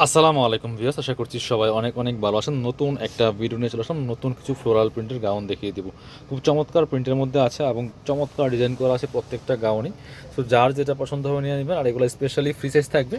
আসসালামু আলাইকুম ভিউয়ার্স, আশা করছি সবাই অনেক অনেক ভালো আছেন। নতুন একটা ভিডিও নিয়ে চলে আসলাম। নতুন কিছু ফ্লোরাল প্রিন্টের গাউন দেখিয়ে দিব। খুব চমৎকার প্রিন্টের মধ্যে আছে এবং চমৎকার ডিজাইন করা আছে প্রত্যেকটা গাউনই। সো যার যেটা পছন্দ হবে নিয়ে নেবেন। আর এগুলো স্পেশালি ফ্রি সাইজ থাকবে,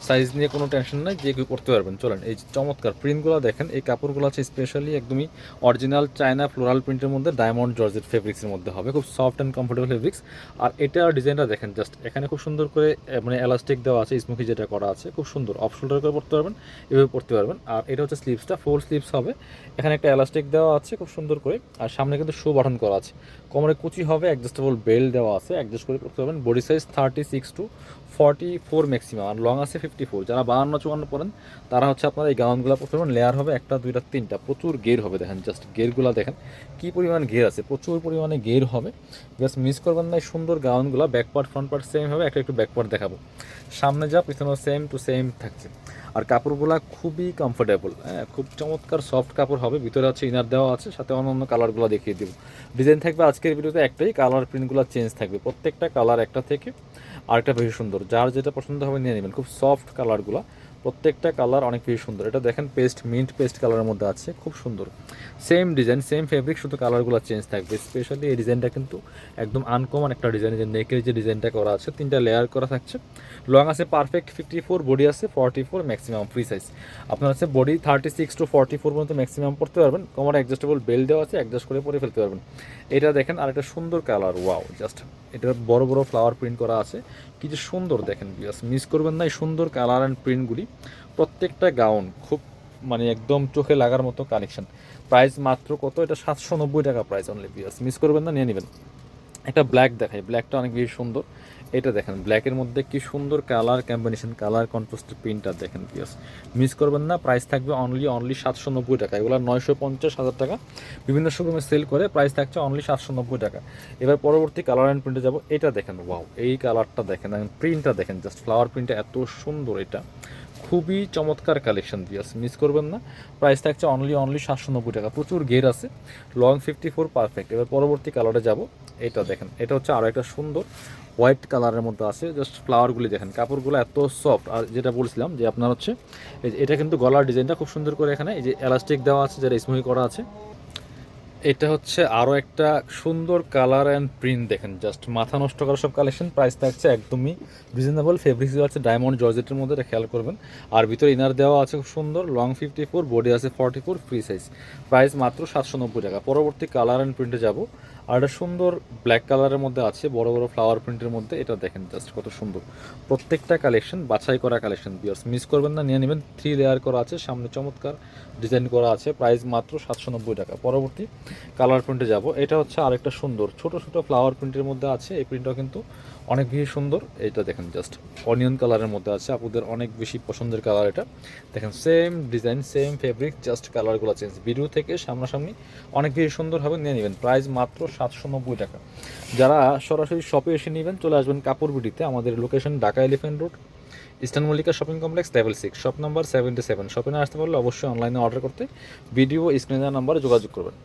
সাইজ নিয়ে কোনো টেনশন নাই, যে কেউ পড়তে পারবেন। চলেন, এই যে চমৎকার প্রিন্টগুলো দেখেন। এই কাপড়গুলো আছে স্পেশালি একদমই অরিজিনাল চায়না ফ্লোরাল প্রিন্টের মধ্যে ডায়মন্ড জর্জেট ফেব্রিক্সের মধ্যে হবে, খুব সফট অ্যান্ড কমফোর্টেবল ফেব্রিক্স। আর এটার ডিজাইনটা দেখেন জাস্ট, এখানে খুব সুন্দর করে মানে এলাস্টিক দেওয়া আছে, স্মোকি যেটা করা আছে খুব সুন্দর। অফ শোল্ডার করে পড়তে পারবেন, এভাবে পড়তে পারবেন। আর এটা হচ্ছে স্লিভসটা, ফোর স্লিভস হবে। এখানে একটা এলাস্টিক দেওয়া আছে খুব সুন্দর করে, আর সামনে কিন্তু শো বাটন করা আছে। কোমরে কুচি হবে, অ্যাডজাস্টেবল বেল্ট দেওয়া আছে, অ্যাডজাস্ট করে পড়তে পারবেন। বডি সাইজ 36 to 44 ম্যাক্সিমাম, আর লং আছে 54। যারা 52-54 পড়েন তারা হচ্ছে আপনার এই গাউনগুলো পড়তে পারবেন। লেয়ার হবে একটা, দুইটা, তিনটা, প্রচুর গের হবে। দেখেন জাস্ট গেরগুলো দেখেন কী পরিমাণ গের আছে, প্রচুর পরিমাণে গের হবে। জাস্ট মিস করবেন না এই সুন্দর গাউনগুলো। Back part front part same হবে, একটা একটু ব্যাক পার্ট দেখাবো। সামনে যা পিছনেও সেম টু সেম থাকছে। আর কাপড়গুলো খুবই কমফোর্টেবল, হ্যাঁ, খুব চমৎকার সফট কাপড় হবে। ভিতরে আছে ইনার দেওয়া আছে, সাথে অন্য কালারগুলো দেখিয়ে দেবো। ডিজাইন থাকবে আজকের ভিডিওতে একটাই, কালার প্রিন্টগুলো চেঞ্জ থাকবে। প্রত্যেকটা কালার একটা থেকে আরেকটা বেশি সুন্দর। যার যেটা পছন্দ হবে নিয়ে নেবেন। খুব সফট কালারগুলো, প্রত্যেকটা কালার অনেক বেশি সুন্দর। এটা দেখেন পেস্ট, মিন্ট পেস্ট কালারের মধ্যে আছে, খুব সুন্দর। সেম ডিজাইন, সেম ফেব্রিক, শুধু কালারগুলো চেঞ্জ থাকবে। স্পেশালি এই ডিজাইনটা কিন্তু একদম আনকমন একটা ডিজাইন। যে নেকের যে ডিজাইনটা করা আছে, তিনটা লেয়ার করা থাকছে। লং আছে পারফেক্ট 54, বডি আছে 44 ম্যাক্সিমাম ফ্রি সাইজ। আপনার হচ্ছে বডি 36 to 44 পর্যন্ত ম্যাক্সিমাম পড়তে পারবেন। কোমরে অ্যাডজাস্টেবল বেল্ট দেওয়া আছে, অ্যাডজাস্ট করে পরে ফেলতে পারবেন। এটা দেখেন, আর একটা সুন্দর কালার, ওয়াও জাস্ট। এটা বড় বড় ফ্লাওয়ার প্রিন্ট করা আছে, কি যে সুন্দর দেখেন। জাস্ট মিস করবেন না এই সুন্দর কালার অ্যান্ড প্রিন্টগুলি। প্রত্যেকটা গাউন খুব মানে একদম চোখে লাগার মতো কালেকশন। প্রাইস মাত্র কত? এটা 790 টাকা প্রাইস অনলি। বিয়াস মিস করবেন না, নিয়ে নেবেন। একটা ব্ল্যাক দেখাই, ব্ল্যাকটা অনেক বেশি সুন্দর। এটা দেখেন ব্ল্যাকের মধ্যে কি সুন্দর কালার কম্বিনেশন, কালার কন্ট্রাস্টের প্রিন্টটা দেখেন। পিয়াস মিস করবেন না, প্রাইস থাকবে অনলি 790 টাকা। এগুলো 950,000 টাকা বিভিন্ন শোরুমে সেল করে, প্রাইস থাকছে অনলি 790 টাকা। এবার পরবর্তী কালার অ্যান্ড প্রিন্টে যাবো। এটা দেখেন, ওয়াও, এই কালারটা দেখেন, প্রিন্টটা দেখেন জাস্ট, ফ্লাওয়ার প্রিন্টটা এত সুন্দর। এটা খুবই চমৎকার কালেকশন। পিয়াস মিস করবেন না, প্রাইস থাকছে অনলি 790 টাকা। প্রচুর ঘের আছে, লং 54 পারফেক্ট। এবার পরবর্তী কালারে যাব। এটা দেখেন, এটা হচ্ছে আরও একটা সুন্দর হোয়াইট কালারের মধ্যে আছে। জাস্ট ফ্লাওয়ারগুলি দেখেন, কাপড়গুলো এত সফট। আর যেটা বলছিলাম যে আপনার হচ্ছে এটা কিন্তু গলার ডিজাইনটা খুব সুন্দর করে, এখানে এই যে এলাস্টিক দেওয়া আছে, যেটা স্মুহি করা আছে। এটা হচ্ছে আরও একটা সুন্দর কালার অ্যান্ড প্রিন্ট দেখেন, জাস্ট মাথা নষ্ট করা সব কালেকশন। প্রাইস থাকছে একদমই রিজনেবল। ফেব্রিক্স আছে ডায়মন্ড জর্জেটের মধ্যে, এটা খেয়াল করবেন। আর ভিতরে ইনার দেওয়া আছে খুব সুন্দর। লং 54, বডি আছে 44, ফ্রি সাইজ। প্রাইস মাত্র 790 টাকা। পরবর্তী কালার অ্যান্ড প্রিন্টে যাব। আর একটা সুন্দর ব্ল্যাক কালারের মধ্যে আছে, বড় বড় ফ্লাওয়ার প্রিন্টের মধ্যে। এটা দেখেন জাস্ট কত সুন্দর। প্রত্যেকটা কালেকশন বাছাই করা কালেকশন। বিয়ার্স মিস করবেন না, নিয়ে নেবেন। 3 লেয়ার করা আছে, সামনে চমৎকার ডিজাইন করা আছে। প্রাইস মাত্র 790 টাকা। পরবর্তী কালার প্রিন্টে যাব। এটা হচ্ছে আরেকটা সুন্দর ছোট ছোট ফ্লাওয়ার প্রিন্টের মধ্যে আছে। এই প্রিন্টটাও কিন্তু অনেক বেশি সুন্দর। এটা দেখেন জাস্ট অনিয়ন কালারের মধ্যে আছে, আপুদের অনেক বেশি পছন্দের কালার। এটা দেখেন same design, same fabric, just কালারগুলো চেঞ্জ। ভিডিও থেকে সামনাসামনি অনেক বেশি সুন্দর হবে, নিয়ে নেবেন। প্রাইস মাত্র 790 টাকা। যারা সরাসরি শপে এসে নেবেন, চলে আসবেন কাপড় বিডিতে। আমাদের location Dhaka elephant road, eastern Mallika shopping complex, level 6, shop number 77। শপে না আসতে পারলে অবশ্যই অনলাইনে অর্ডার করতে ভিডিও স্ক্রিনে নাম্বারে যোগাযোগ করবেন।